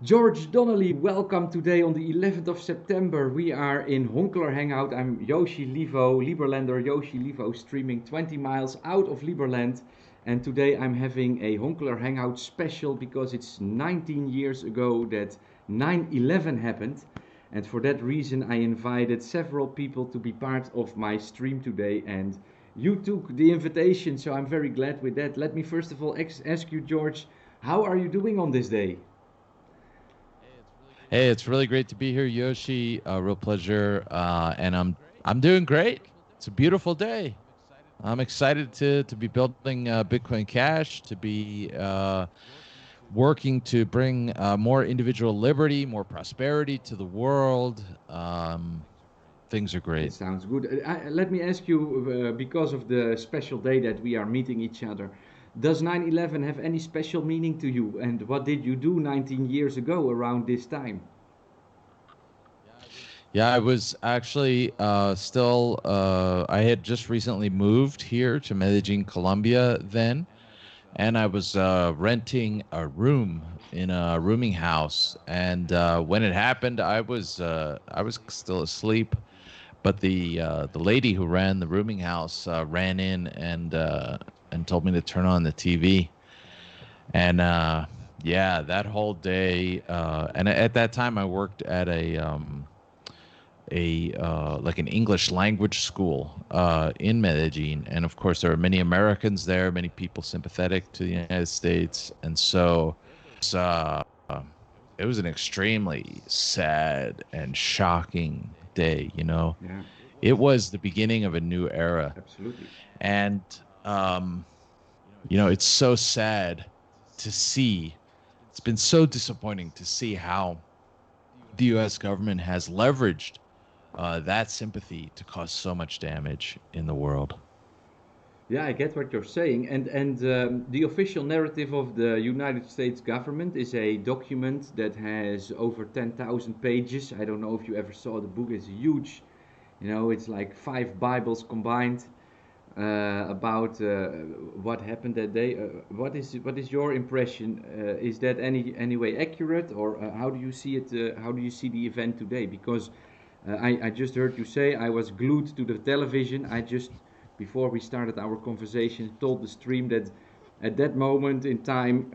George Donnelly, welcome today on the 11th of September. We are in HonklerHangout. I'm Yoshi Livo, Liberlander Yoshi Livo, streaming 20 miles out of Liberland. And today I'm having a HonklerHangout special because it's 19 years ago that 9/11 happened. And for that reason, I invited several people to be part of my stream today. And you took the invitation, so I'm very glad with that. Let me first of all ask you, George, how are you doing on this day? Hey, it's really great to be here, Yoshi. Real pleasure, and I'm doing great. It's a beautiful day. I'm excited to be building Bitcoin Cash, to be working to bring more individual liberty, more prosperity to the world. Things are It great. sounds good. Let me ask you, because of the special day that we are meeting each other, does 9/11 have any special meaning to you? And what did you do 19 years ago around this time? Yeah, I was actually still. I had just recently moved here to Medellin, Colombia, then, and I was renting a room in a rooming house. And when it happened, I was still asleep, but the lady who ran the rooming house ran in and told me to turn on the TV. And yeah, that whole day. And at that time, I worked at a like an English language school in Medellin, and of course there are many Americans there, many people sympathetic to the United States, and so it's, it was an extremely sad and shocking day. Yeah, It was the beginning of a new era, absolutely. and um, it's so sad to see. It's been so disappointing to see how the U.S. government has leveraged that sympathy to cause so much damage in the world. Yeah, I get what you're saying. And the official narrative of the United States government is a document that has over 10,000 pages. I don't know if you ever saw the book. It's huge. It's like five Bibles combined about what happened that day. What is your impression? Is that any way accurate, or how do you see it? How do you see the event today? Because I just heard you say I was glued to the television. I just before we started our conversation told the stream that at that moment in time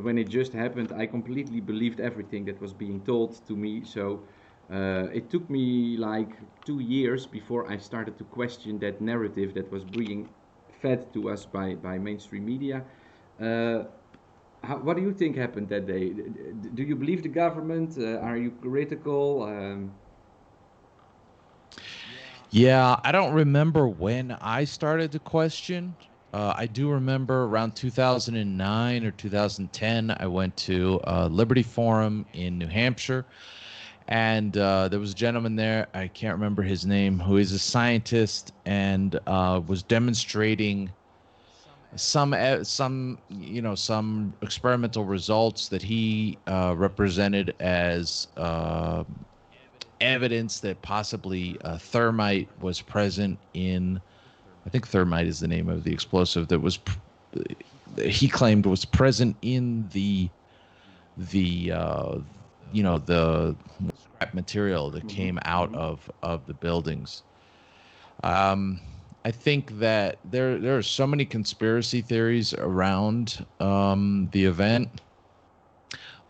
when it just happened, I completely believed everything that was being told to me. So it took me like 2 years before I started to question that narrative that was being fed to us by mainstream media. Uh, what do you think happened that day? Do you believe the government? Are you critical? Yeah, I don't remember when I started to question. I do remember around 2009 or 2010, I went to Liberty Forum in New Hampshire, and there was a gentleman there, I can't remember his name, who is a scientist and was demonstrating some experimental results that he represented as evidence that possibly thermite was present in. I think thermite is the name of the explosive that he claimed was present in the scrap material that Mm-hmm, came out mm-hmm. of the buildings. Um, I think that there are so many conspiracy theories around the event,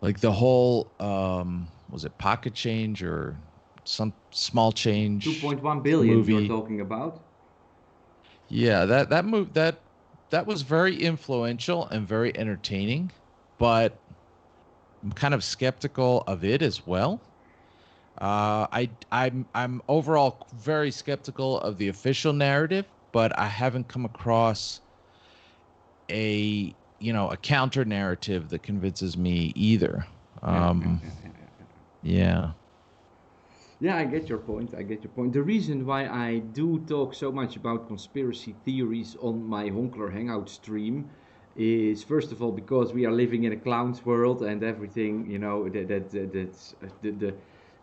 like the whole was it pocket change or some small change 2.1 billion you're movie. talking about. Yeah, that was very influential and very entertaining, but I'm kind of skeptical of it as well. I'm overall very skeptical of the official narrative, but I haven't come across a counter narrative that convinces me either. Yeah, yeah, Um, yeah, yeah, yeah. yeah. Yeah, I get your point. I get your point. The reason why I do talk so much about conspiracy theories on my Honkler Hangout stream is first of all because we are living in a clown's world and everything. That's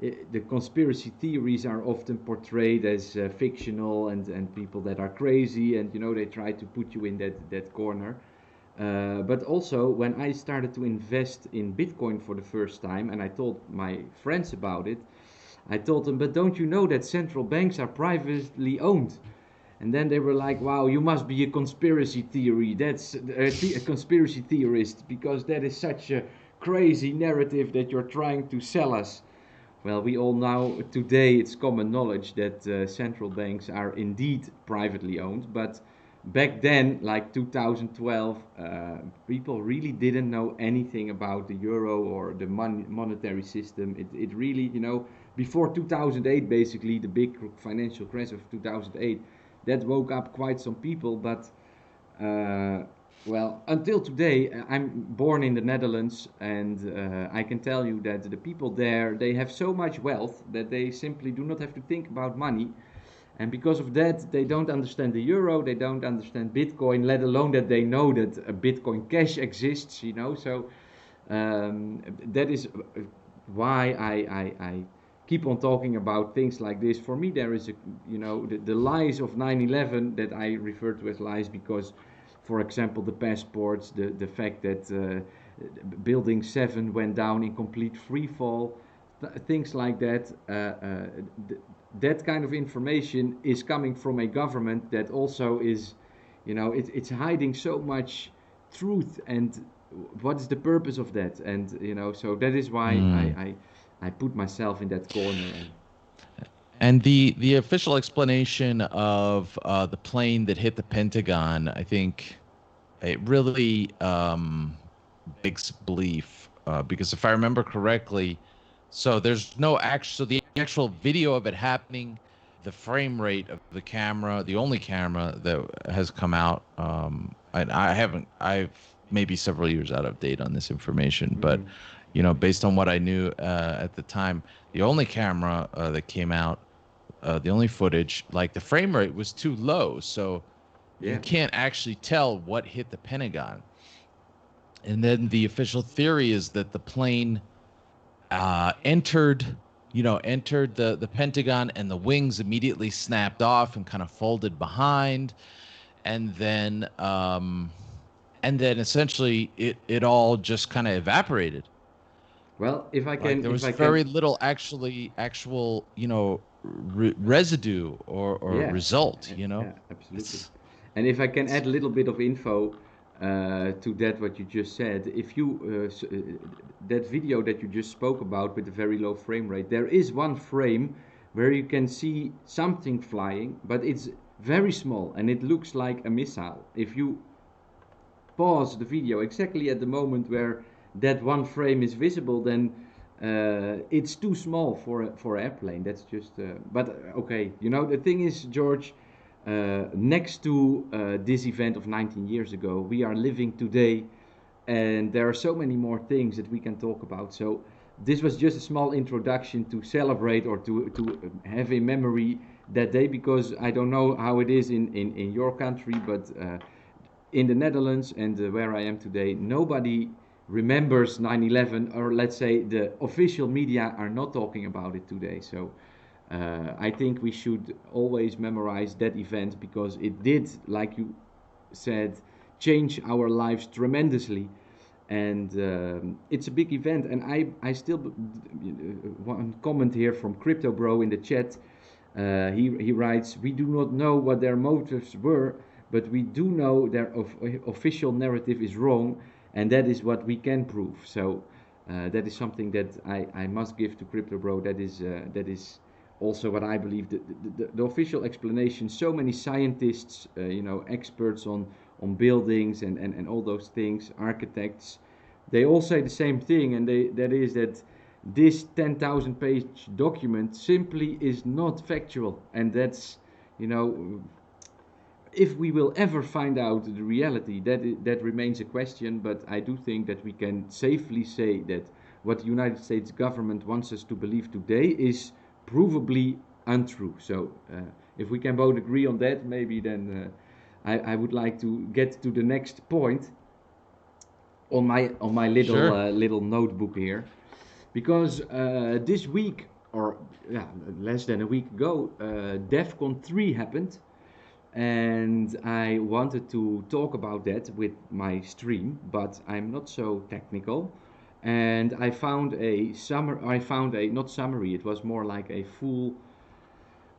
the conspiracy theories are often portrayed as fictional and people that are crazy and they try to put you in that corner. But also, when I started to invest in Bitcoin for the first time, and I told my friends about it, I told them, but don't you know that central banks are privately owned? And then they were like, wow, you must be a conspiracy theory. That's a conspiracy theorist, because that is such a crazy narrative that you're trying to sell us. Well, we all know today it's common knowledge that central banks are indeed privately owned, but back then, like 2012, people really didn't know anything about the euro or the monetary system. It really, before 2008, basically, the big financial crash of 2008, that woke up quite some people, but uh, well, until today, I'm born in the Netherlands, and I can tell you that the people there, they have so much wealth that they simply do not have to think about money. And because of that, they don't understand the euro, they don't understand Bitcoin, let alone that they know that a Bitcoin Cash exists. So that is why I keep on talking about things like this. For me, there is the lies of 9/11 that I refer to as lies because, for example, the passports, the fact that Building 7 went down in complete free fall, things like that. That kind of information is coming from a government that also is, it's hiding so much truth. And what is the purpose of that? And so that is why Mm. I put myself in that corner. And the official explanation of the plane that hit the Pentagon, I think it really begs belief because if I remember correctly, so there's no actual the actual video of it happening, the frame rate of the camera, the only camera that has come out. And I've maybe several years out of date on this information, but Mhm. based on what I knew at the time, the only camera that came out, the only footage, like the frame rate was too low, so you Yeah. can't actually tell what hit the Pentagon. And then the official theory is that the plane entered the Pentagon, and the wings immediately snapped off and kind of folded behind, and then essentially it all just kind of evaporated. Well, if I Like can, there if was I very can, little actual residue or yeah, result. yeah, absolutely. It's And if I can it's add a little bit of info to that, what you just said, if you that video that you just spoke about with the very low frame rate, there is one frame where you can see something flying, but it's very small and it looks like a missile. If you pause the video exactly at the moment where that one frame is visible, then it's too small for an airplane. That's just. But okay, the thing is, George, next to this event of 19 years ago, we are living today, and there are so many more things that we can talk about. So this was just a small introduction to celebrate or to have a memory that day, because I don't know how it is in your country, but in the Netherlands and where I am today, nobody remembers 9/11, or let's say the official media are not talking about it today. So I think we should always memorize that event because it did, like you said, change our lives tremendously. And it's a big event. And I still, one comment here from Crypto Bro in the chat. He writes, we do not know what their motives were, but we do know their official narrative is wrong, and that is what we can prove. So that is something that I must give to Crypto Bro. That is also what I believe. The official explanation. So many scientists, experts on buildings and all those things, architects, they all say the same thing, and that is that this 10,000 page document simply is not factual, and that's, if we will ever find out the reality, that remains a question. But I do think that we can safely say that what the United States government wants us to believe today is provably untrue. So if we can both agree on that, maybe then I would like to get to the next point on my little sure. little notebook here, because this week, or yeah, less than a week ago, DEFCON 3 happened, and I wanted to talk about that with my stream, but I'm not so technical. And I found a not summary. It was more like a full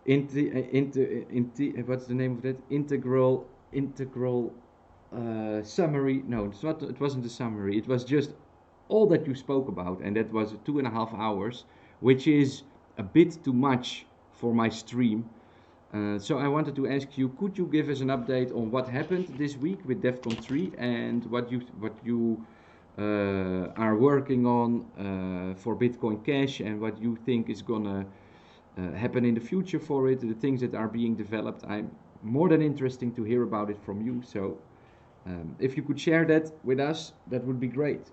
what's the name of that? Integral summary. No, it's not. It wasn't a summary. It was just all that you spoke about, and that was 2.5 hours, which is a bit too much for my stream. So I wanted to ask you, could you give us an update on what happened this week with DEFCON 3 and what you are working on for Bitcoin Cash, and what you think is gonna happen in the future for it, the things that are being developed. I'm more than interesting to hear about it from you. So if you could share that with us, that would be great.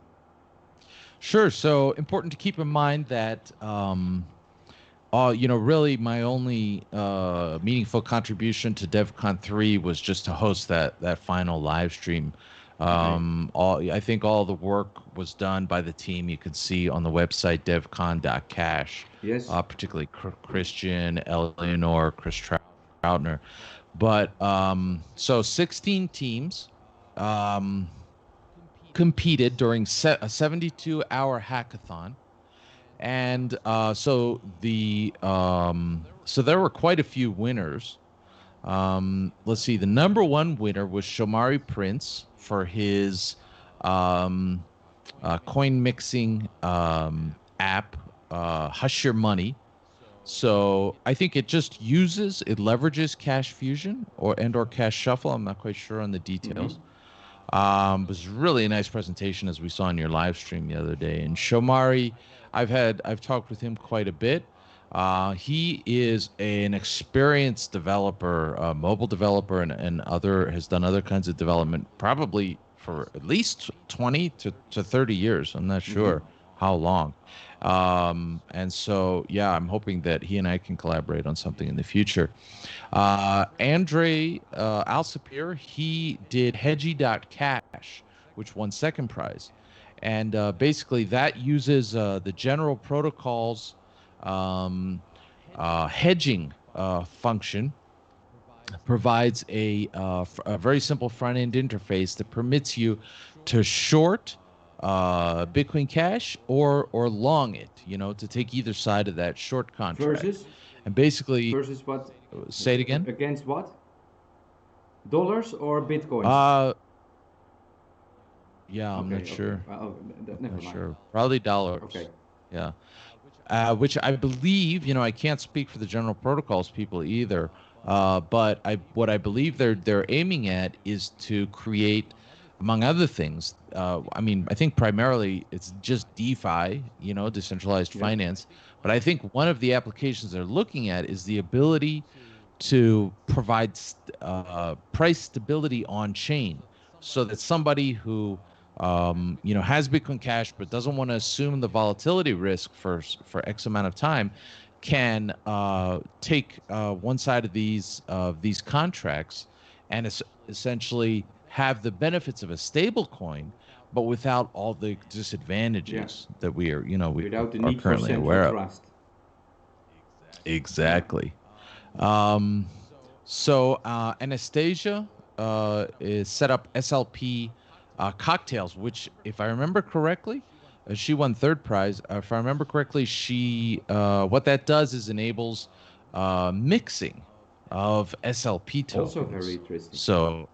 Sure. So important to keep in mind that really my only meaningful contribution to DevCon 3 was just to host that final live stream. I think all the work was done by the team. You can see on the website devcon.cash. Yes. Particularly Christian, Eleanor, Chris Troutner. But so 16 teams competed during a 72-hour hackathon. And so there were quite a few winners. Let's see. The number one winner was Shomari Prince for his coin mixing app, Hush Your Money. So I think it leverages Cash Fusion or Cash Shuffle. I'm not quite sure on the details. It was really a nice presentation, as we saw in your live stream the other day. And Shomari, I've talked with him quite a bit. He is an experienced developer, mobile developer, and has done other kinds of development, probably for at least 20 to 30 years. I'm not sure how long. And so, yeah, I'm hoping that he and I can collaborate on something in the future. Andre Alsapir, he did Hedgie.cash, which won second prize. And basically that uses the general protocols hedging function, provides a very simple front-end interface that permits you to short Bitcoin Cash or long it, to take either side of that short contract. And basically, versus what? Say it again. Against what? Dollars or Bitcoin? Yeah, I'm not sure. Never mind. Sure. Probably dollars. Okay. Yeah. Which I believe, I can't speak for the general protocols people either. But what I believe they're aiming at is to create, among other things, I think primarily it's just DeFi, decentralized finance. But I think one of the applications they're looking at is the ability to provide price stability on chain, so that somebody who has Bitcoin Cash but doesn't want to assume the volatility risk for X amount of time can take one side of these contracts and essentially have the benefits of a stable coin, but without all the disadvantages that we are without the are need currently for aware of. trust. Exactly. So Anastasia is set up SLP cocktails, which, if I remember correctly, she won third prize. If I remember correctly, she what that does is enables mixing of SLP tokens. Also very interesting. So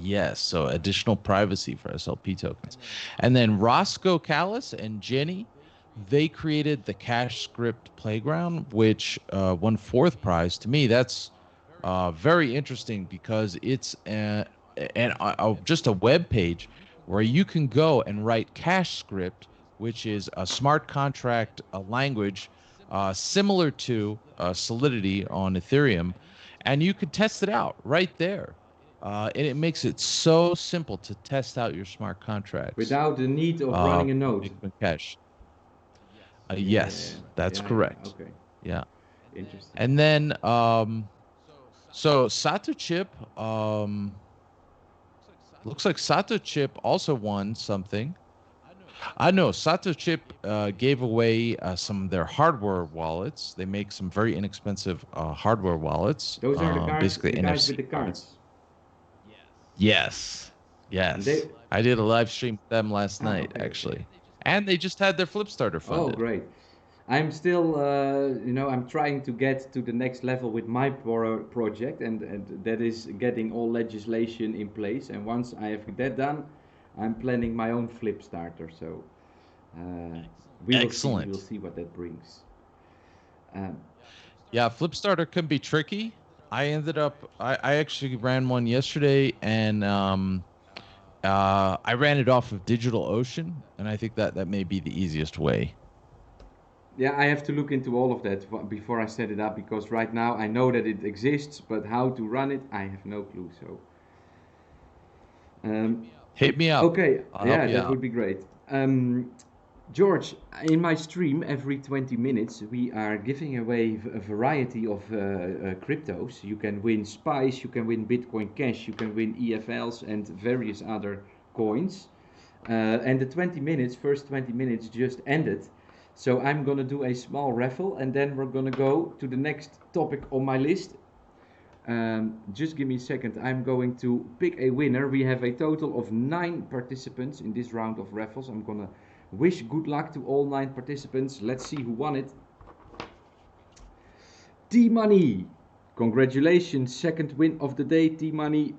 yes, so additional privacy for SLP tokens. And then Roscoe Callis and Jenny, they created the Cash Script Playground, which won fourth prize. To me, that's very interesting because it's just a web page where you can go and write Cash Script, which is a smart contract language similar to Solidity on Ethereum, and you could test it out right there. And it makes it so simple to test out your smart contracts without the need of running a node. Bitcoin Cash. Yes, that's correct. Okay. Yeah. Interesting. And then, so Satochip, looks like Satochip also won something. I know Satochip gave away some of their hardware wallets. They make some very inexpensive hardware wallets, Those are the cards, basically the guys NFC with the cards. cards. Yes, And yes. they, I did a live stream with them last ah, night, okay, okay. actually, and they just had their Flip Starter Oh, funded. great. I'm still, I'm trying to get to the next level with my project, and that is getting all legislation in place. And once I have that done, I'm planning my own flip starter. So uh, we will see. We will Excellent. see what that brings. Um, Yeah, Flip Starter can be tricky. I actually ran one yesterday, and I ran it off of DigitalOcean, and I think that may be the easiest way. yeah, I have to look into all of that before I set it up because right now I know that it exists, but how to run it, I have no clue. So. Um, Hit me up. okay, I'll help yeah, you that out. would be great. George, in my stream every 20 minutes we are giving away a variety of cryptos. You can win Spice, you can win Bitcoin Cash, you can win EFLs and various other coins. And the 20 minutes, first 20 minutes just ended. So I'm gonna do a small raffle and then we're gonna go to the next topic on my list. Just give me a second. I'm going to pick a winner. We have a total of 9 participants in this round of raffles. I'm gonna wish good luck to all 9 participants. Let's see who won it. T-Money. Congratulations. Second win of the day, T-Money.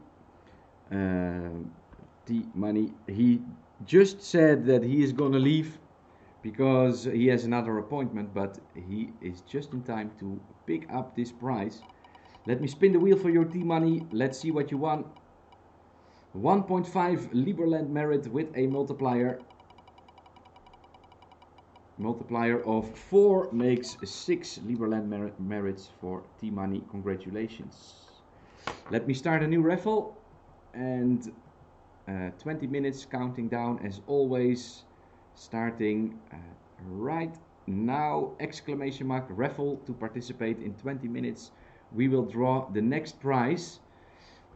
T-Money. He just said that he is gonna leave because he has another appointment, but he is just in time to pick up this prize. Let me spin the wheel for your T-Money. Let's see what you won. 1.5 Liberland merit with a multiplier. Multiplier of 4 makes 6 Liberland merits for T-Money. Congratulations. Let me start a new raffle. And 20 minutes counting down as always. Starting right now. Exclamation mark raffle to participate in 20 minutes. We will draw the next prize.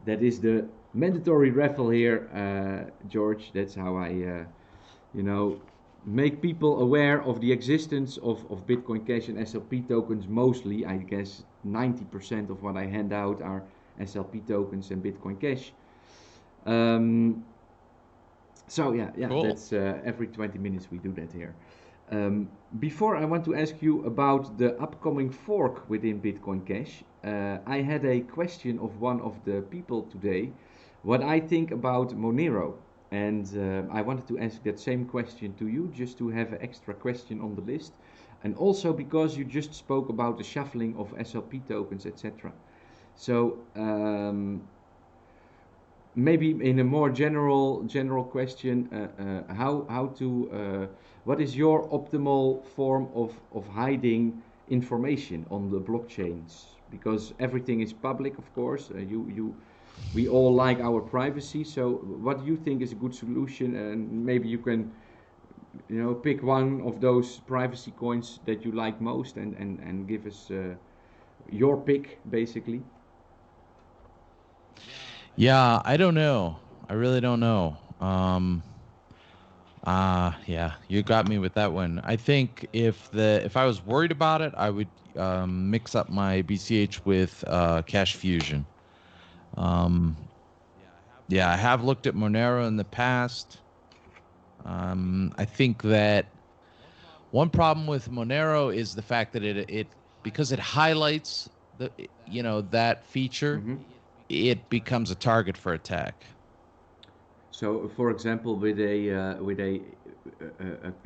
That is the mandatory raffle here, George. That's how I, make people aware of the existence of Bitcoin Cash and SLP tokens. Mostly, I guess 90% of what I hand out are SLP tokens and Bitcoin Cash. So yeah, Cool. that's every 20 minutes we do that here. Before I want to ask you about the upcoming fork within Bitcoin Cash, I had a question of one of the people today, what I think about Monero. And I wanted to ask that same question to you, just to have an extra question on the list. And also because you just spoke about the shuffling of SLP tokens, etc. So maybe in a more general question, how to what is your optimal form of hiding information on the blockchains? Because everything is public, of course. We all like our privacy. So, what do you think is a good solution? And maybe you can, pick one of those privacy coins that you like most, and give us your pick, basically. Yeah, I don't know. I really don't know. Yeah, you got me with that one. I think if I was worried about it, I would mix up my BCH with Cash Fusion. Yeah, I have looked at Monero in the past. I think that one problem with Monero is the fact that it because it highlights that feature, Mm-hmm. it becomes a target for attack. So, for example, with a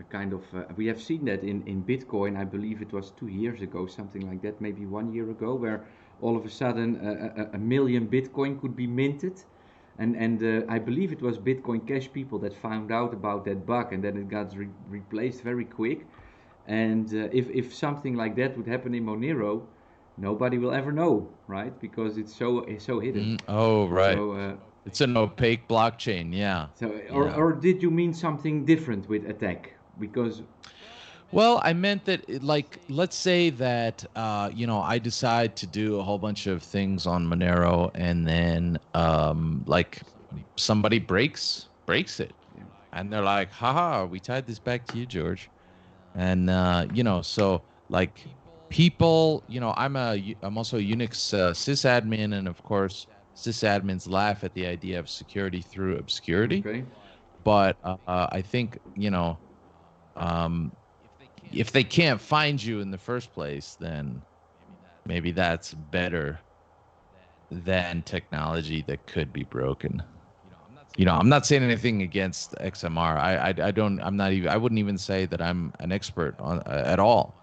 kind of we have seen that in Bitcoin. I believe it was 2 years ago, something like that, maybe 1 year ago, where all of a sudden a million Bitcoin could be minted, and I believe it was Bitcoin Cash people that found out about that bug, and then it got replaced very quick. And if something like that would happen in Monero, nobody will ever know, right? Because it's so hidden. Oh, right. So. It's an opaque blockchain. Yeah. So, Yeah. or did you mean something different with attack? Because Well, I meant that, let's say that, I decide to do a whole bunch of things on Monero, and then, somebody breaks it. And they're like, haha, we tied this back to you, George. And so like people, I'm also a Unix sysadmin, and of course sysadmins laugh at the idea of security through obscurity. Okay. But I think, um, if they can't find you in the first place, then maybe that's better than technology that could be broken. I'm not saying anything against XMR. I don't. I'm not even. I wouldn't even say that I'm an expert on at all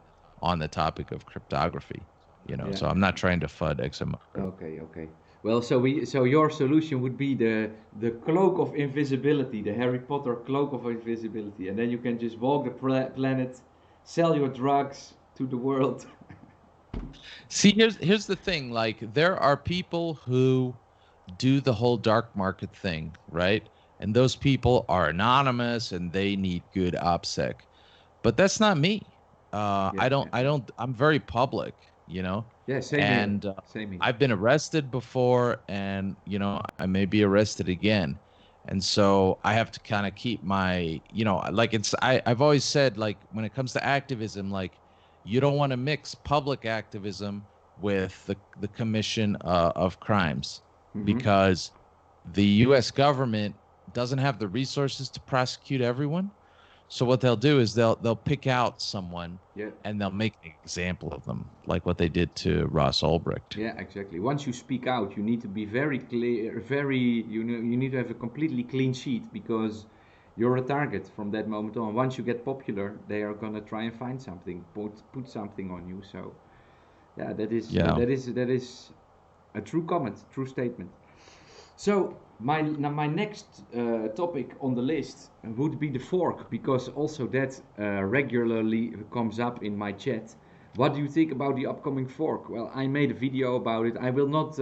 on the topic of cryptography. Yeah. So I'm not trying to FUD XMR. Okay. Okay. Well, so your solution would be the cloak of invisibility, the Harry Potter cloak of invisibility, and then you can just walk the planet, sell your drugs to the world. See, here's the thing. Like, there are people who do the whole dark market thing, right? And those people are anonymous and they need good OPSEC. But that's not me. Yeah. I'm very public, Yeah. Same here. and Same here. I've been arrested before, and I may be arrested again. And so I have to kind of keep my, like I've always said, like, when it comes to activism, like, you don't want to mix public activism with the commission of crimes, Mm-hmm. because the U.S. government doesn't have the resources to prosecute everyone. So what they'll do is they'll pick out someone, Yeah. and they'll make an example of them, like what they did to Ross Ulbricht. Yeah, exactly. Once you speak out, you need to be very clear, you need to have a completely clean sheet, because you're a target from that moment on. Once you get popular, they are gonna try and find something, put something on you. So, yeah, Yeah. that is a true comment, true statement. So my next topic on the list would be the fork, because also that regularly comes up in my chat. What do you think about the upcoming fork? Well, I made a video about it. I will not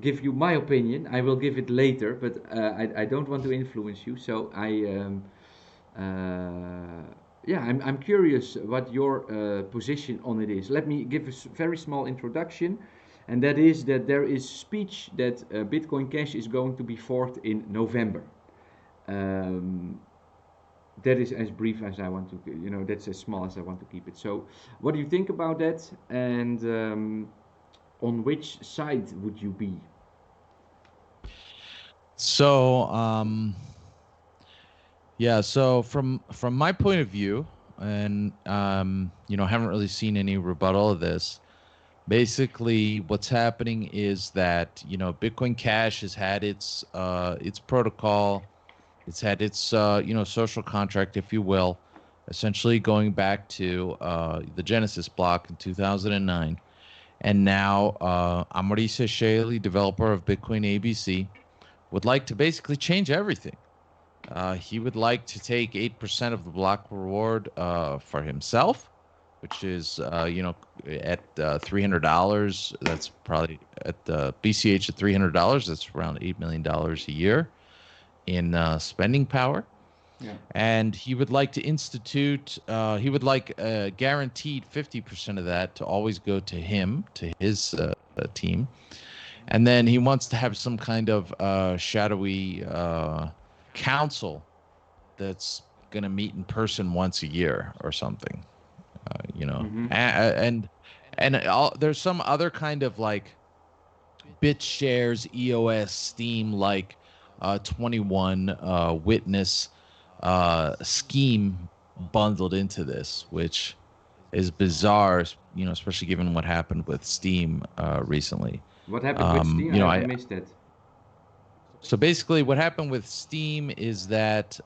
give you my opinion. I will give it later, but I don't want to influence you. So yeah, I'm curious what your position on it is. Let me give a very small introduction, and that is that there is speech that Bitcoin Cash is going to be forked in November. Um, that is as brief as I want to, that's as small as I want to keep it. So, what do you think about that? And on which side would you be? So, yeah. So from my point of view, and haven't really seen any rebuttal of this. Basically, what's happening is that Bitcoin Cash has had its protocol, it's had its social contract, if you will, essentially going back to the Genesis block in 2009, and now Amrisa Shaley, developer of Bitcoin ABC, would like to basically change everything. He would like to take 8% of the block reward for himself, which is, at $300. That's probably at the BCH at $300. That's around $8 million a year in spending power. Yeah. And he would like to institute, he would like guaranteed 50% of that to always go to him, to his team. And then he wants to have some kind of shadowy council that's going to meet in person once a year or something, Mm-hmm. and there's some other kind of like BitShares, EOS, Steam, like 21 witness scheme bundled into this, which is bizarre, especially given what happened with Steam recently. What happened with Steam? I I missed that. So basically, what happened with Steam is that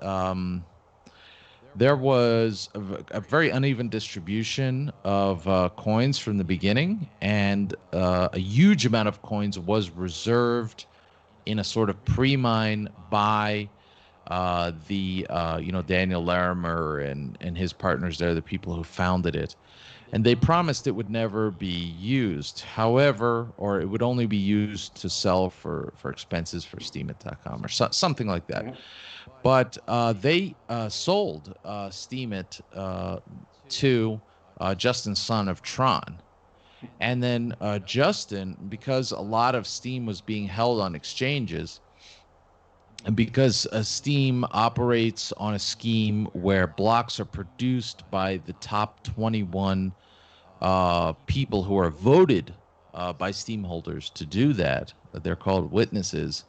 there was a very uneven distribution of coins from the beginning, and a huge amount of coins was reserved in a sort of pre-mine by the Daniel Larimer and his partners there, the people who founded it. And they promised it would never be used. However, or it would only be used to sell for expenses for Steemit.com or something like that. Yeah. But they sold Steemit to Justin Sun of Tron. And then Justin, because a lot of Steem was being held on exchanges, And because Steam operates on a scheme where blocks are produced by the top 21 people who are voted by Steam holders to do that, they're called witnesses.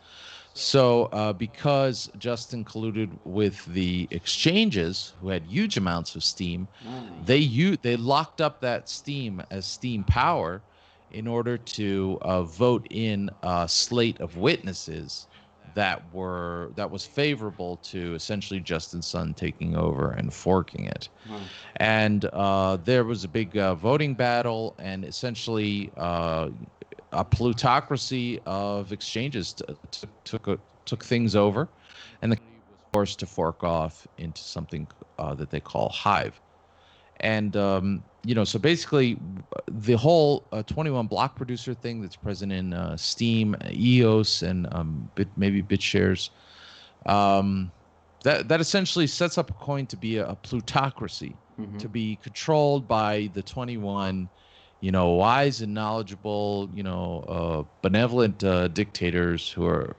So, because Justin colluded with the exchanges, who had huge amounts of Steam, they locked up that Steam as Steam power in order to vote in a slate of witnesses that was favorable to essentially Justin Sun taking over and forking it. And there was a big voting battle, and essentially a plutocracy of exchanges took things over, and the company was forced to fork off into something that they call Hive. And so basically, the whole 21 block producer thing that's present in Steam, EOS, and maybe BitShares, that essentially sets up a coin to be a plutocracy, to be controlled by the 21, wise and knowledgeable, benevolent dictators who are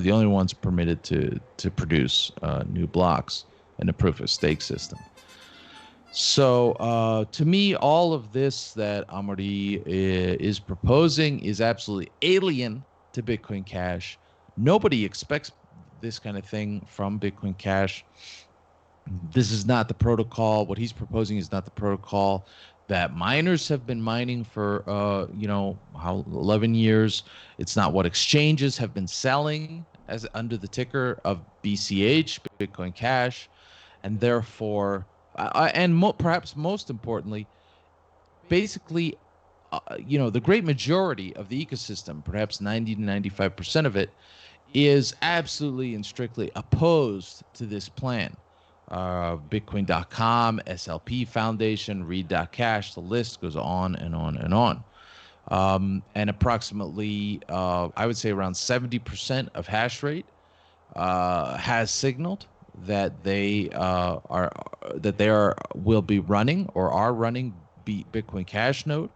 the only ones permitted to produce new blocks in a proof of stake system. So to me, all of this that Amaury is proposing is absolutely alien to Bitcoin Cash. Nobody expects this kind of thing from Bitcoin Cash. This is not the protocol. What he's proposing is not the protocol that miners have been mining for 11 years. It's not what exchanges have been selling as under the ticker of BCH, Bitcoin Cash, and therefore, perhaps most importantly, basically, the great majority of the ecosystem, perhaps 90 to 95% of it, is absolutely and strictly opposed to this plan. Bitcoin.com, SLP Foundation, Read.cash, the list goes on and on and on. And approximately, I would say around 70% of hash rate has signaled that they will be running or are running Bitcoin Cash node,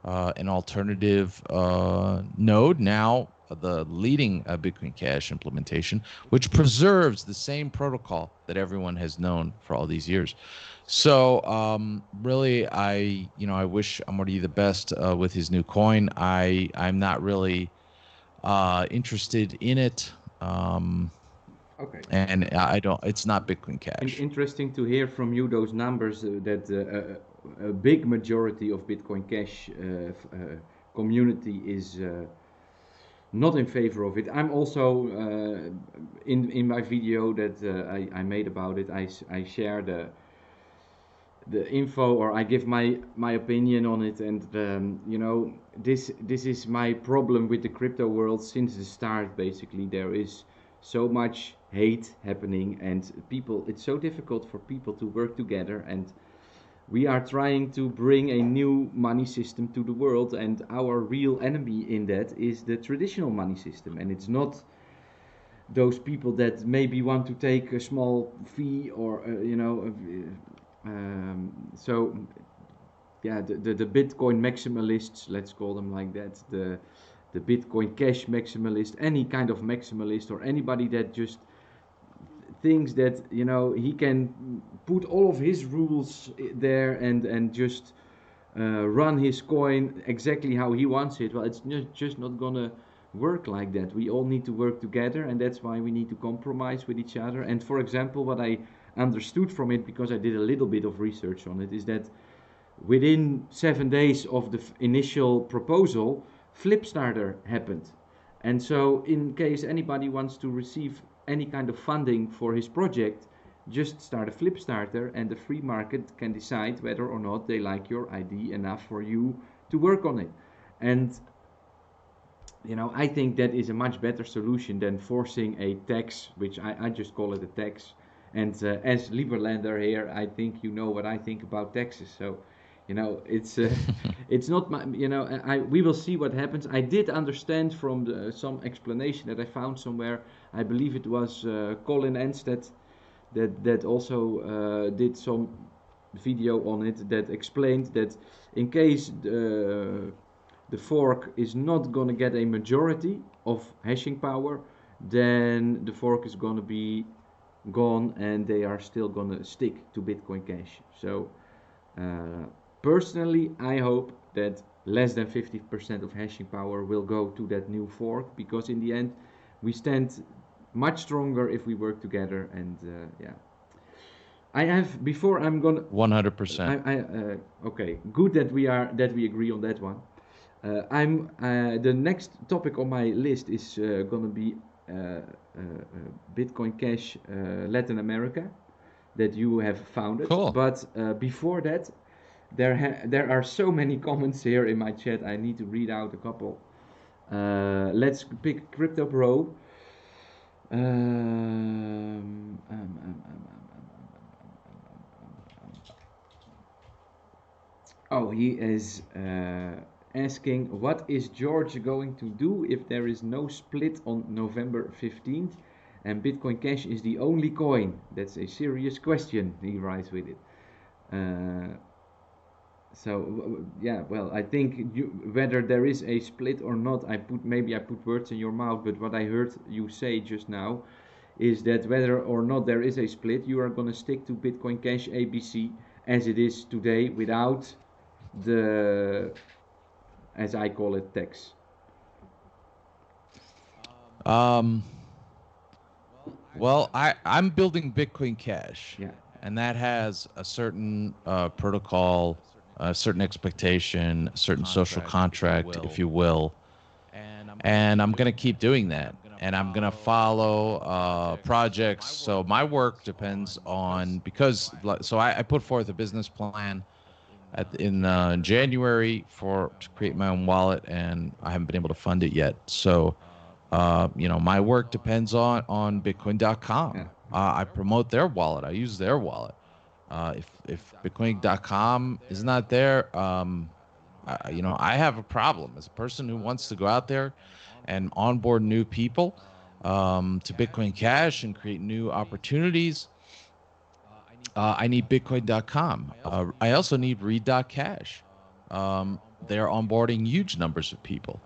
an alternative node now, the leading Bitcoin Cash implementation, which preserves the same protocol that everyone has known for all these years. So really, I wish Amaury the best with his new coin. I'm not really interested in it. Okay. And I don't. It's not Bitcoin Cash. Interesting to hear from you those numbers that a big majority of Bitcoin Cash community is not in favor of it. I'm also in my video that I made about it. I share the info, or I give my opinion on it, and this is my problem with the crypto world since the start. Basically, there is so much hate happening, and it's so difficult for people to work together, and we are trying to bring a new money system to the world, and our real enemy in that is the traditional money system, and it's not those people that maybe want to take a small fee or so yeah, the Bitcoin maximalists, let's call them like that, the Bitcoin Cash maximalist, any kind of maximalist, or anybody that just thinks that he can put all of his rules there and just run his coin exactly how he wants it. Well, it's just not gonna work like that. We all need to work together, and that's why we need to compromise with each other. And for example, what I understood from it, because I did a little bit of research on it, is that within 7 days of the initial proposal, Flipstarter happened. And so in case anybody wants to receive any kind of funding for his project, just start a Flipstarter, and the free market can decide whether or not they like your ID enough for you to work on it. And I think that is a much better solution than forcing a tax, which I just call it a tax. And as Liberlander here, I think you know what I think about taxes. So it's it's not my, we will see what happens. I did understand from some explanation that I found somewhere, I believe it was Colin Enstedt, that also did some video on it, that explained that in case the fork is not gonna get a majority of hashing power, then the fork is gonna be gone, and they are still gonna stick to Bitcoin Cash. So personally, I hope that less than 50% of hashing power will go to that new fork, because in the end, we stand much stronger if we work together. And yeah, I have before I'm gonna 100%. okay, good that we agree on that one. I'm the next topic on my list is gonna be Bitcoin Cash Latin America that you have founded. Cool. But before that, there are so many comments here in my chat. I need to read out a couple. Let's pick Crypto Bro. Oh, he is asking, what is George going to do if there is no split on November 15th and Bitcoin Cash is the only coin? That's a serious question, he writes with it. Yeah, well, I think whether there is a split or not, maybe I put words in your mouth, but what I heard you say just now is that whether or not there is a split, you are going to stick to Bitcoin Cash ABC as it is today, without the, as I call it, tax. Well, I'm building Bitcoin Cash. Yeah. And that has a certain protocol, a certain expectation, a certain social contract, if you will. And I'm going to keep doing that. And I'm going to follow projects. So my work depends on, so I put forth a business plan in January to create my own wallet, and I haven't been able to fund it yet. So, my work depends on Bitcoin.com. Yeah. I promote their wallet. I use their wallet. If Bitcoin.com is not there, I have a problem as a person who wants to go out there and onboard new people to Bitcoin Cash and create new opportunities. I need Bitcoin.com. I also need Read.cash. They're onboarding huge numbers of people.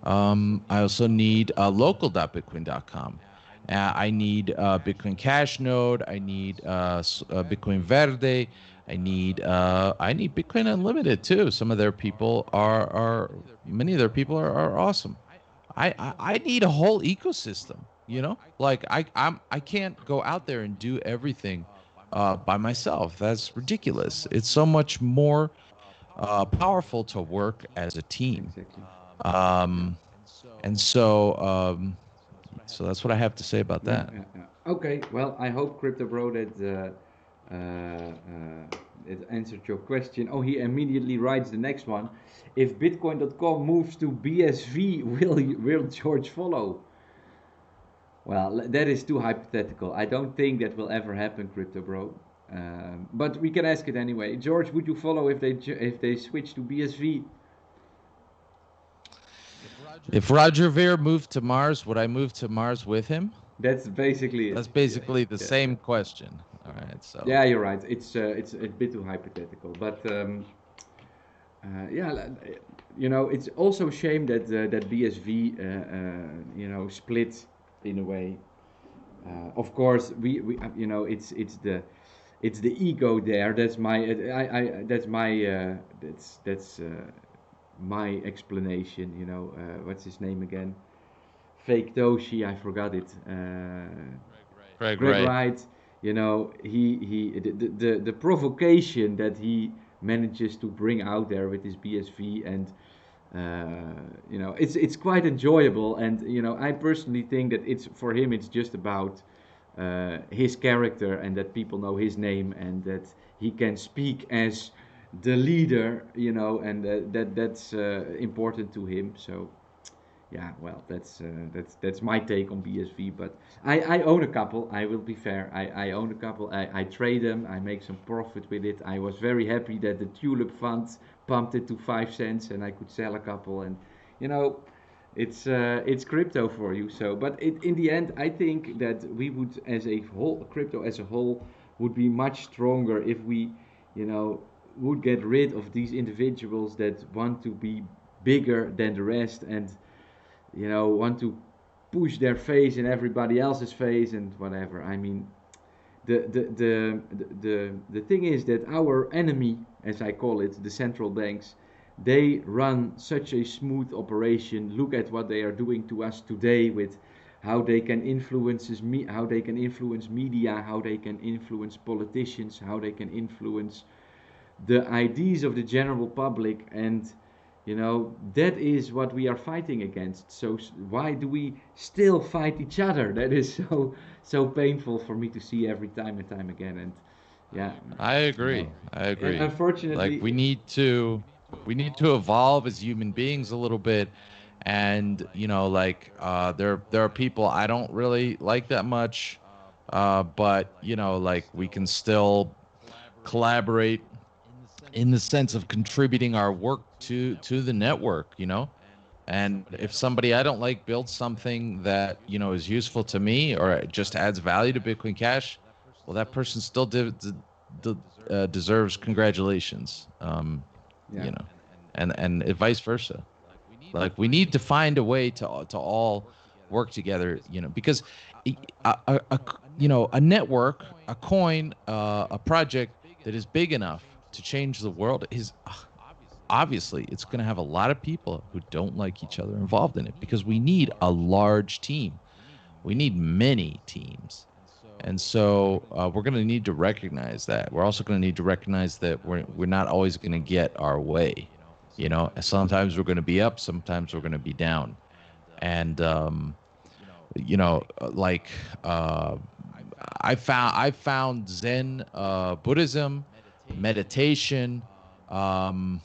I also need local.bitcoin.com. I need Bitcoin Cash Node. I need Bitcoin Verde. I need Bitcoin Unlimited too. Some of their people many of their people are awesome. I need a whole ecosystem. Like I can't go out there and do everything by myself. That's ridiculous. It's so much more powerful to work as a team. Exactly. And so that's what I have to say about that. Yeah. Okay, well, I hope, Crypto Bro, that it answered your question. Oh, he immediately writes the next one. If Bitcoin.com moves to BSV, will George follow? Well, that is too hypothetical. I don't think that will ever happen, Crypto Bro. But we can ask it anyway. George, would you follow if they switch to BSV? If Roger Ver moved to Mars, would I move to Mars with him? That's basically it. That's basically the same question. All right. So. Yeah, you're right. It's a bit too hypothetical, but yeah, it's also a shame that BSV split in a way. Of course, we it's the ego there. That's my explanation. What's his name again? Fake Toshi, I forgot it. Greg Wright. The provocation that he manages to bring out there with his BSV, and it's quite enjoyable. And I personally think that for him it's just about his character, and that people know his name, and that he can speak as the leader, and that's important to him. So yeah, well, that's my take on BSV. But I own a couple. I will be fair. I own a couple. I trade them. I make some profit with it. I was very happy that the Tulip Fund pumped it to 5 cents, and I could sell a couple. And it's crypto for you. So, but in the end, I think that we would, as a whole, crypto as a whole, would be much stronger if we, would get rid of these individuals that want to be bigger than the rest, and want to push their face in everybody else's face and whatever. I mean, the thing is that our enemy, as I call it, the central banks, they run such a smooth operation. Look at what they are doing to us today with how they can how they can influence media, how they can influence politicians, how they can influence the ideas of the general public, and that is what we are fighting against. So why do we still fight each other? That is so painful for me to see every time and time again. And yeah, I agree. I agree. and unfortunately, Like we need to evolve as human beings a little bit, and there are people I don't really like that much, but like we can still collaborate in the sense of contributing our work to the network, and if somebody I don't like builds something that is useful to me or it just adds value to Bitcoin Cash, well, that person still deserves congratulations. yeah, And vice versa. Like we need to find a way to all work together, because a network, a coin, a project that is big enough to change the world is obviously it's going to have a lot of people who don't like each other involved in it, because we need a large team. We need many teams. And so we're going to need to recognize that. We're also going to need to recognize that we're not always going to get our way. Sometimes we're going to be up, sometimes we're going to be down. And like I found Zen, Buddhism, meditation. What's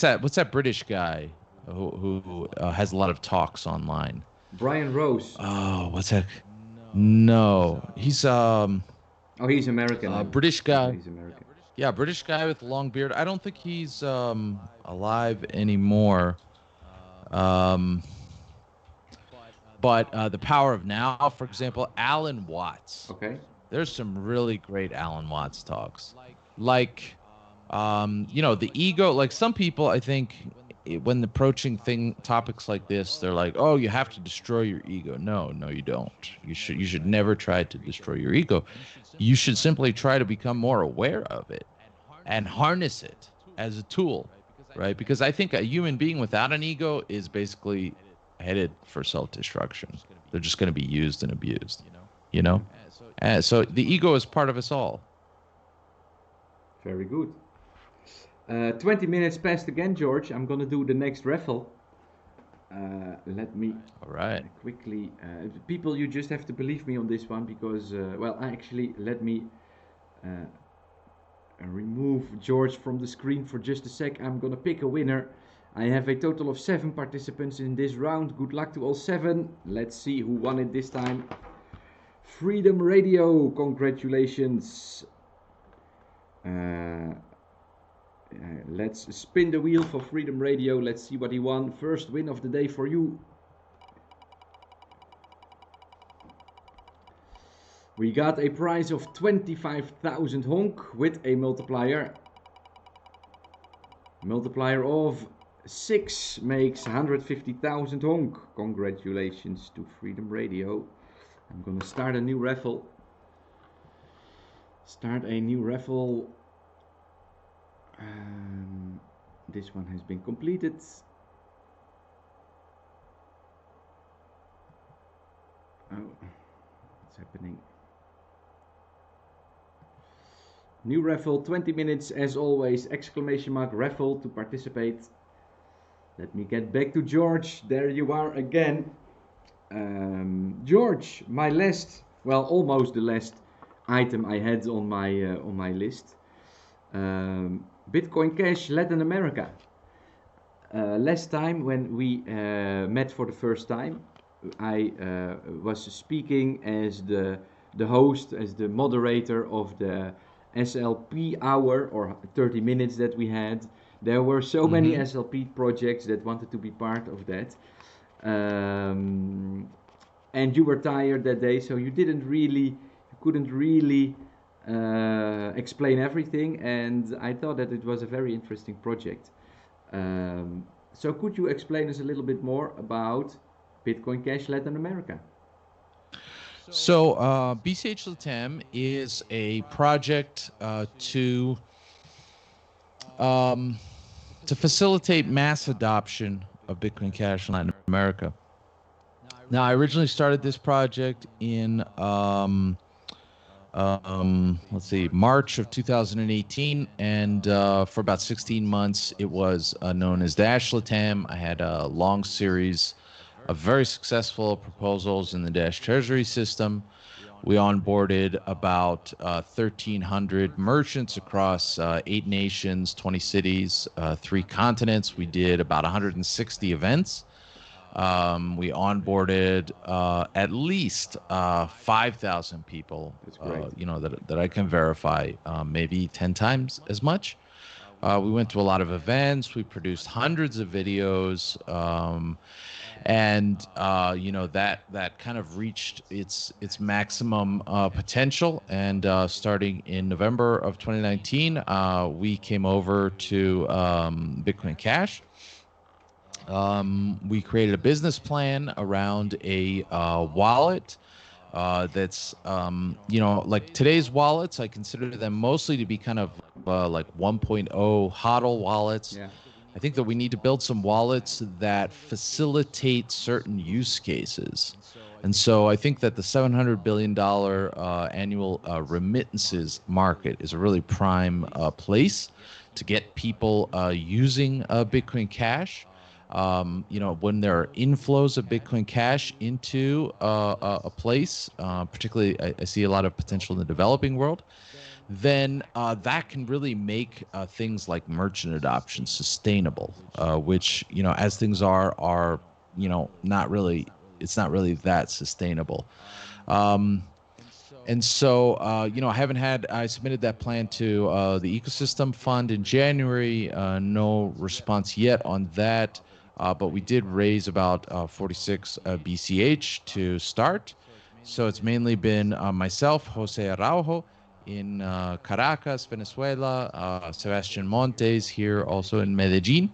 that British guy who has a lot of talks online? Brian Rose. Oh, what's that? No, he's Oh, he's American. British guy. He's American. Yeah, British guy with a long beard. I don't think he's alive anymore. But The Power of Now, for example, Alan Watts. Okay. There's some really great Alan Watts talks. Like, the ego. Like some people, I think, when approaching topics like this, they're like, "Oh, you have to destroy your ego." No, you don't. You should never try to destroy your ego. You should simply try to become more aware of it and harness it as a tool, right? Because I think a human being without an ego is basically headed for self-destruction. They're just going to be used and abused, And so the ego is part of us all. Very good. 20 minutes passed again, George. I'm going to do the next raffle. Let me All right. quickly... people, you just have to believe me on this one because... actually, let me remove George from the screen for just a sec. I'm going to pick a winner. I have a total of 7 participants in this round. Good luck to all 7. Let's see who won it this time. Freedom Radio, congratulations. Let's spin the wheel for Freedom Radio. Let's see what he won. First win of the day for you. We got a prize of 25,000 honk with a multiplier. Multiplier of 6 makes 150,000 honk. Congratulations to Freedom Radio. I'm gonna start a new raffle. This one has been completed. Oh, what's happening? New raffle, 20 minutes as always, exclamation mark raffle to participate. Let me get back to George. There you are again. George, my last, well, almost the last item I had on my list. Bitcoin Cash Latin America. Last time when we met for the first time, I was speaking as the host, as the moderator of the SLP hour or 30 minutes that we had. There were so many SLP projects that wanted to be part of that. And you were tired that day, so you couldn't really explain everything, and I thought that it was a very interesting project. So could you explain us a little bit more about Bitcoin Cash Latin America? So BCH Latam is a project um, to facilitate mass adoption of Bitcoin Cash in Latin America. Now, I originally started this project in let's see, March of 2018, and for about 16 months, it was known as Dash Latam. I had a long series of very successful proposals in the Dash Treasury system. We onboarded about 1,300 merchants across 8 nations, 20 cities, 3 continents. We did about 160 events. We onboarded at least 5,000 people, That's great. that I can verify, maybe 10 times as much. We went to a lot of events. We produced hundreds of videos, and that kind of reached its maximum potential. And starting in November of 2019, we came over to Bitcoin Cash. We created a business plan around a wallet that's, like today's wallets. I consider them mostly to be kind of like 1.0 HODL wallets. Yeah. I think that we need to build some wallets that facilitate certain use cases. And so I think that the $700 billion annual remittances market is a really prime place to get people using Bitcoin Cash. When there are inflows of Bitcoin Cash into a place, particularly I see a lot of potential in the developing world, then that can really make things like merchant adoption sustainable, which, as things are, not really, it's not really that sustainable. And so, I submitted that plan to the Ecosystem Fund in January. No response yet on that, but we did raise about 46 BCH to start. So it's mainly been myself, Jose Araujo, in Caracas, Venezuela, Sebastian Montes here also in Medellin.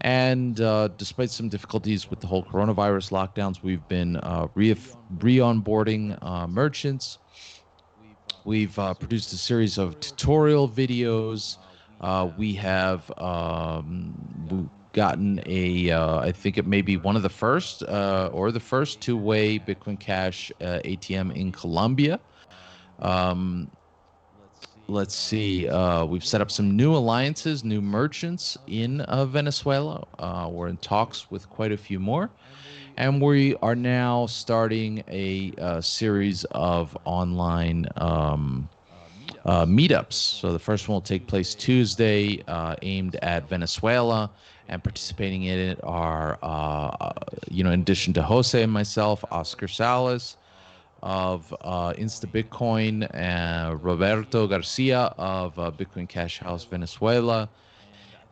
And despite some difficulties with the whole coronavirus lockdowns, we've been re-onboarding merchants. We've produced a series of tutorial videos. We have gotten I think it may be one of the first or the first two-way Bitcoin Cash ATM in Colombia. Let's see. We've set up some new alliances, new merchants in Venezuela. We're in talks with quite a few more. And we are now starting a series of online meetups. So the first one will take place Tuesday, aimed at Venezuela. And participating in it are, in addition to Jose and myself, Oscar Salas of Insta Bitcoin, Roberto Garcia of Bitcoin Cash House Venezuela.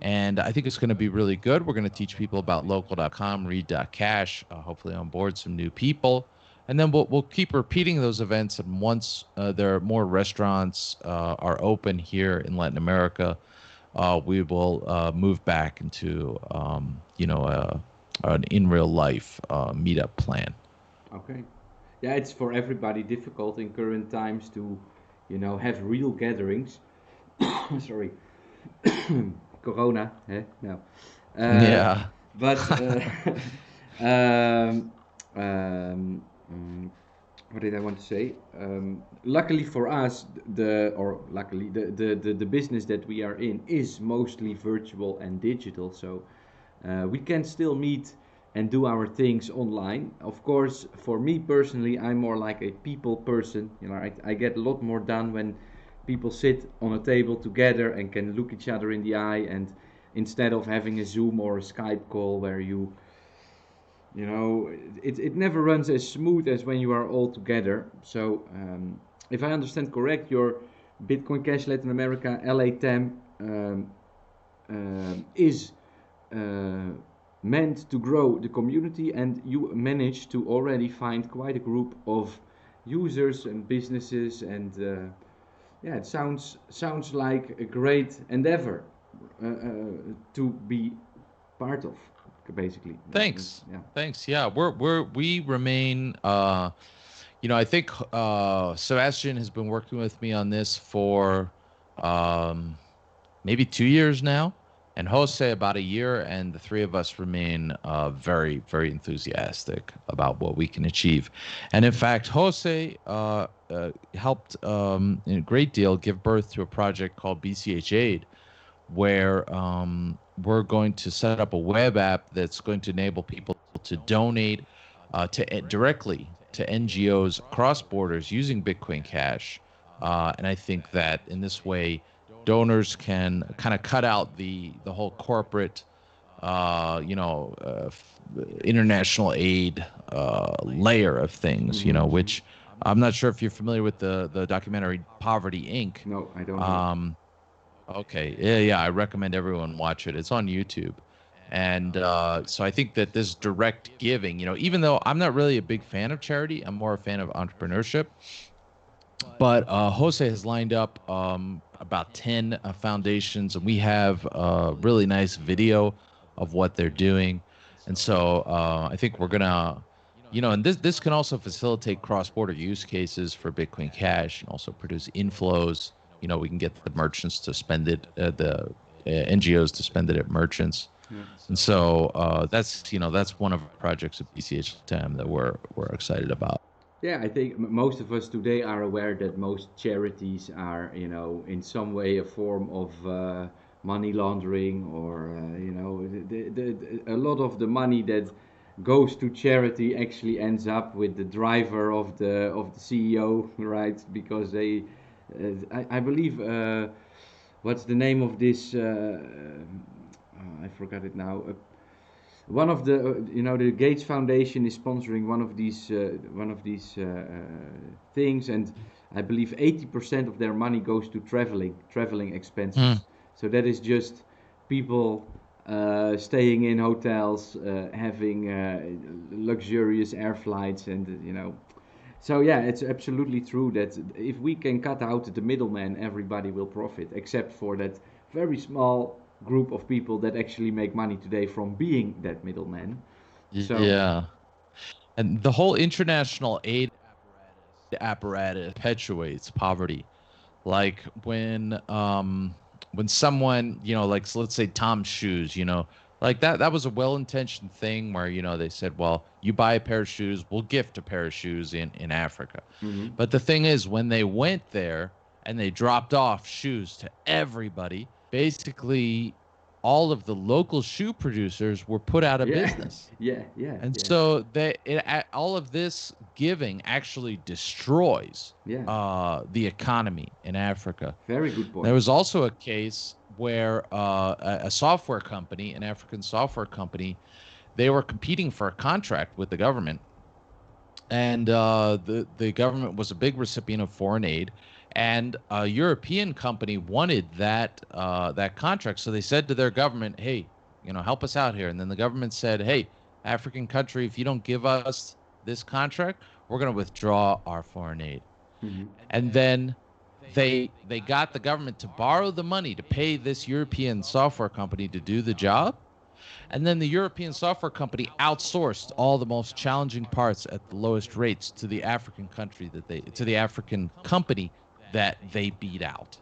And I think it's going to be really good. We're going to teach people about local.com, read.cash, hopefully onboard some new people. And then we'll keep repeating those events. And once there are more restaurants are open here in Latin America, we will move back into, an in real life meetup plan. Okay. Yeah, it's for everybody difficult in current times to, have real gatherings. Sorry. Corona, eh? No. Yeah. But what did I want to say? Luckily for us, the business that we are in is mostly virtual and digital, so we can still meet and do our things online. Of course, for me personally, I'm more like a people person. I get a lot more done when people sit on a table together and can look each other in the eye, and instead of having a Zoom or a Skype call where it never runs as smooth as when you are all together. So if I understand correct, your Bitcoin Cash Latin America LATAM is meant to grow the community, and you managed to already find quite a group of users and businesses, and yeah, it sounds like a great endeavor to be part of. basically. Thanks. Yeah. Thanks. Yeah, we remain. I think Sebastian has been working with me on this for um, maybe 2 years now, and Jose about a year, and the three of us remain very, very enthusiastic about what we can achieve. And in fact, Jose helped in a great deal give birth to a project called BCH Aid, where we're going to set up a web app that's going to enable people to donate directly to NGOs across borders using Bitcoin Cash. And I think that in this way, donors can kind of cut out the whole corporate, international aid layer of things, which I'm not sure if you're familiar with the documentary Poverty Inc. No, I don't know. Okay. Yeah. I recommend everyone watch it. It's on YouTube. And so I think that this direct giving, even though I'm not really a big fan of charity, I'm more a fan of entrepreneurship. But Jose has lined up about 10 foundations, and we have a really nice video of what they're doing. And so I think we're going to, and this can also facilitate cross-border use cases for Bitcoin Cash and also produce inflows. We can get the merchants to spend it, the NGOs to spend it at merchants. Yeah. And so that's one of the projects at BCH10 that we're excited about. Yeah, I think most of us today are aware that most charities are, in some way a form of money laundering, or a lot of the money that goes to charity actually ends up with the driver of the CEO, right? Because I believe, what's the name of this? I forgot it now. One of the the Gates Foundation is sponsoring one of these things, and I believe 80% of their money goes to traveling expenses. So that is just people staying in hotels, having luxurious air flights, and So yeah, it's absolutely true that if we can cut out the middleman, everybody will profit, except for that very small group of people that actually make money today from being that middleman. So, yeah. And the whole international aid apparatus perpetuates poverty. Like when someone, like, so let's say Tom's shoes, like that was a well-intentioned thing where, they said, well, you buy a pair of shoes, we'll gift a pair of shoes in Africa. But the thing is, when they went there and they dropped off shoes to everybody, basically all of the local shoe producers were put out of business. Yeah. So all of this giving actually destroys the economy in Africa. Very good point. There was also a case where a software company, an African software company, they were competing for a contract with the government, and the government was a big recipient of foreign aid, and a European company wanted that contract. So they said to their government, "Hey, help us out here." And then the government said, "Hey, African country, if you don't give us this contract, we're going to withdraw our foreign aid." And then they got the government to borrow the money to pay this European software company to do the job. And then the European software company outsourced all the most challenging parts at the lowest rates to the African company that they beat out.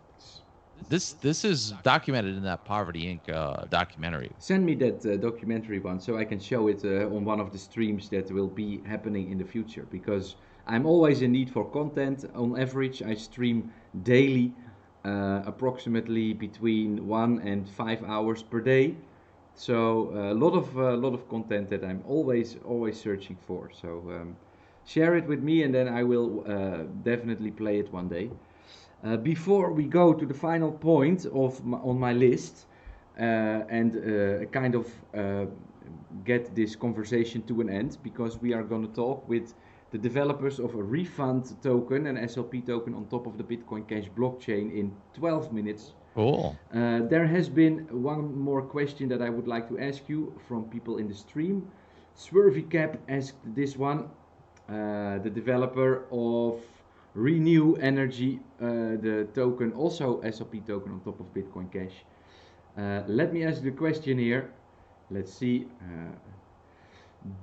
This is documented in that Poverty Inc. Documentary. Send me that documentary one so I can show it on one of the streams that will be happening in the future, because I'm always in need for content. On average, I stream daily, approximately between 1 and 5 hours per day. So a lot of content that I'm always searching for. So share it with me, and then I will definitely play it one day. Before we go to the final point on my list, and kind of get this conversation to an end, because we are going to talk with the developers of a refund token, an SLP token on top of the Bitcoin Cash blockchain, in 12 minutes. Cool. There has been one more question that I would like to ask you from people in the stream. SwervyCap asked this one, the developer of Renew Energy, the token, also SLP token on top of Bitcoin Cash. Let me ask the question here. Let's see.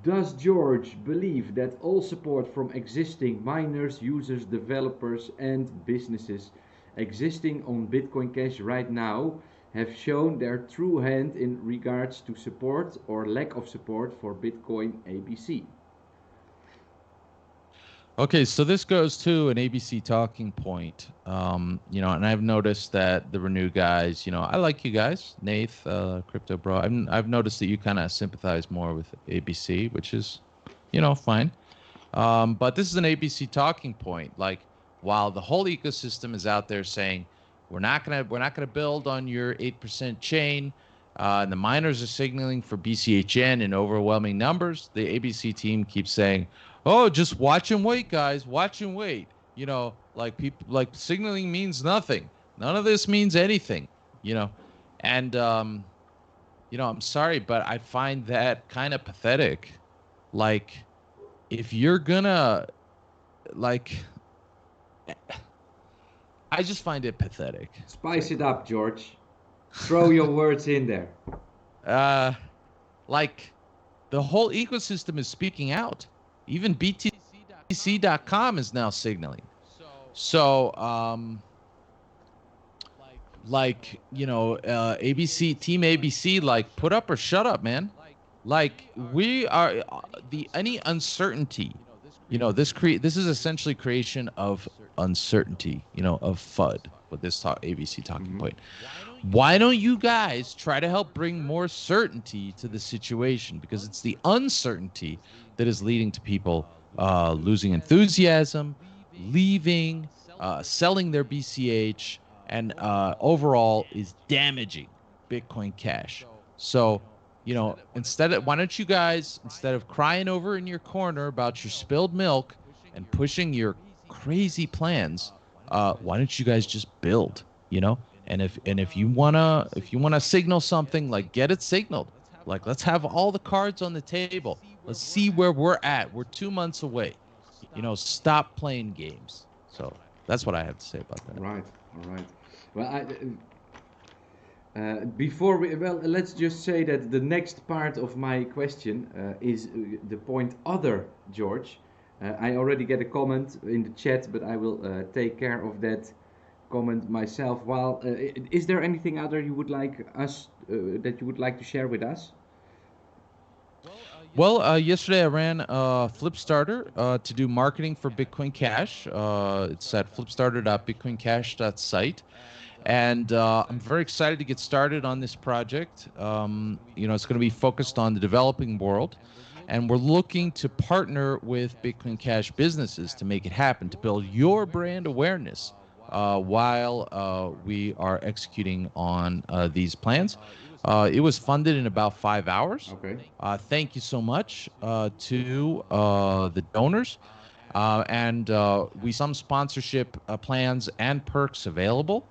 Does George believe that all support from existing miners, users, developers, and businesses existing on Bitcoin Cash right now have shown their true hand in regards to support or lack of support for Bitcoin ABC? Okay, so this goes to an ABC talking point. And I've noticed that the Renew guys, I like you guys, Nath, Crypto Bro. I've noticed that you kind of sympathize more with ABC, which is, fine. But this is an ABC talking point. Like, while the whole ecosystem is out there saying we're not gonna build on your 8% chain, and the miners are signaling for BCHN in overwhelming numbers, the ABC team keeps saying, "Oh, just watch and wait, guys. Watch and wait." Like people like signaling means nothing. None of this means anything. And I'm sorry, but I find that kind of pathetic. Like, if you're gonna like I just find it pathetic. Spice it up, George. Throw your words in there. Like, the whole ecosystem is speaking out. Even BTC.com is now signaling. So, ABC, Team ABC, like, put up or shut up, man. Like, we are any uncertainty. This is essentially creation of uncertainty. Of FUD with this ABC talking point. Why don't you guys try to help bring more certainty to the situation? Because it's the uncertainty that is leading to people losing enthusiasm, leaving, selling their BCH, and overall is damaging Bitcoin Cash. So, why don't you guys, instead of crying over in your corner about your spilled milk and pushing your crazy plans, why don't you guys just build? And if you wanna signal something, like, get it signaled. Like, let's have all the cards on the table. Let's see where we're at. We're 2 months away. Stop playing games. So that's what I have to say about that. Right. All right. Well, let's just say that the next part of my question is the point other, George. I already get a comment in the chat, but I will take care of that comment myself. While is there anything other you would like that you would like to share with us? Well, yesterday I ran Flipstarter to do marketing for Bitcoin Cash. It's at flipstarter.bitcoincash.site. And I'm very excited to get started on this project. It's going to be focused on the developing world. And we're looking to partner with Bitcoin Cash businesses to make it happen, to build your brand awareness while we are executing on these plans. It was funded in about 5 hours. Okay. Thank you so much to the donors. And we some sponsorship plans and perks available.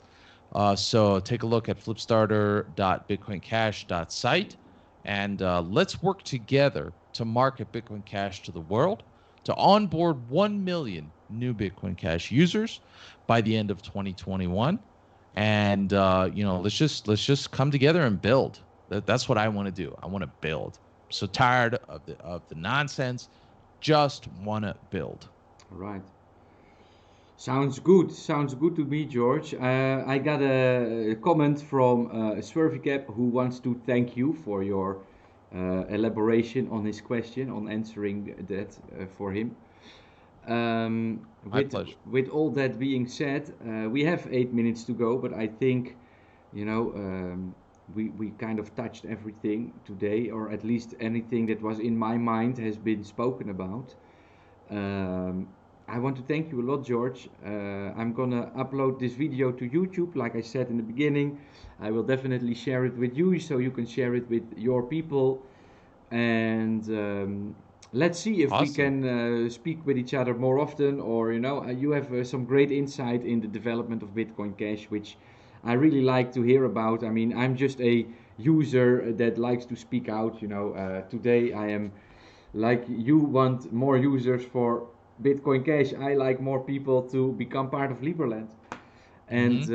So take a look at flipstarter.bitcoincash.site, and let's work together to market Bitcoin Cash to the world, to onboard 1 million new Bitcoin Cash users by the end of 2021. And let's just come together and build. That's what I want to do. I want to build. I'm so tired of the nonsense. Just want to build. All right. Sounds good. Sounds good to me, George. I got a comment from Swervicap, who wants to thank you for your elaboration on his question, on answering that for him. My pleasure. With all that being said, we have 8 minutes to go, but I think, we kind of touched everything today, or at least anything that was in my mind has been spoken about. I want to thank you a lot, George. I'm gonna upload this video to YouTube, like I said in the beginning. I will definitely share it with you, so you can share it with your people. And let's see if we can speak with each other more often, or you have some great insight in the development of Bitcoin Cash, which I really like to hear about. I mean, I'm just a user that likes to speak out. Today I am, like, you want more users for Bitcoin Cash, I like more people to become part of Liberland. And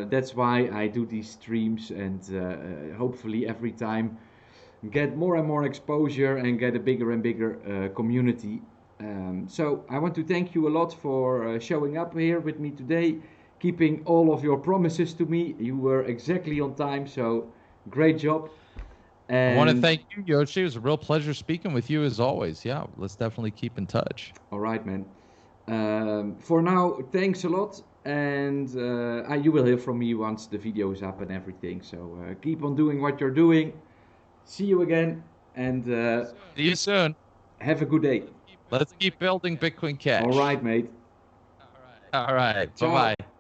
that's why I do these streams, and hopefully every time get more and more exposure and get a bigger and bigger community. So I want to thank you a lot for showing up here with me today, keeping all of your promises to me. You were exactly on time, so great job. I want to thank you, Yoshi. It was a real pleasure speaking with you as always. Yeah, let's definitely keep in touch. All right, man. For now, thanks a lot, and you will hear from me once the video is up and everything. So keep on doing what you're doing. See you again, and see you soon. Have a good day. Let's keep building Bitcoin Cash. All right, mate. All right. Ciao. Bye-bye.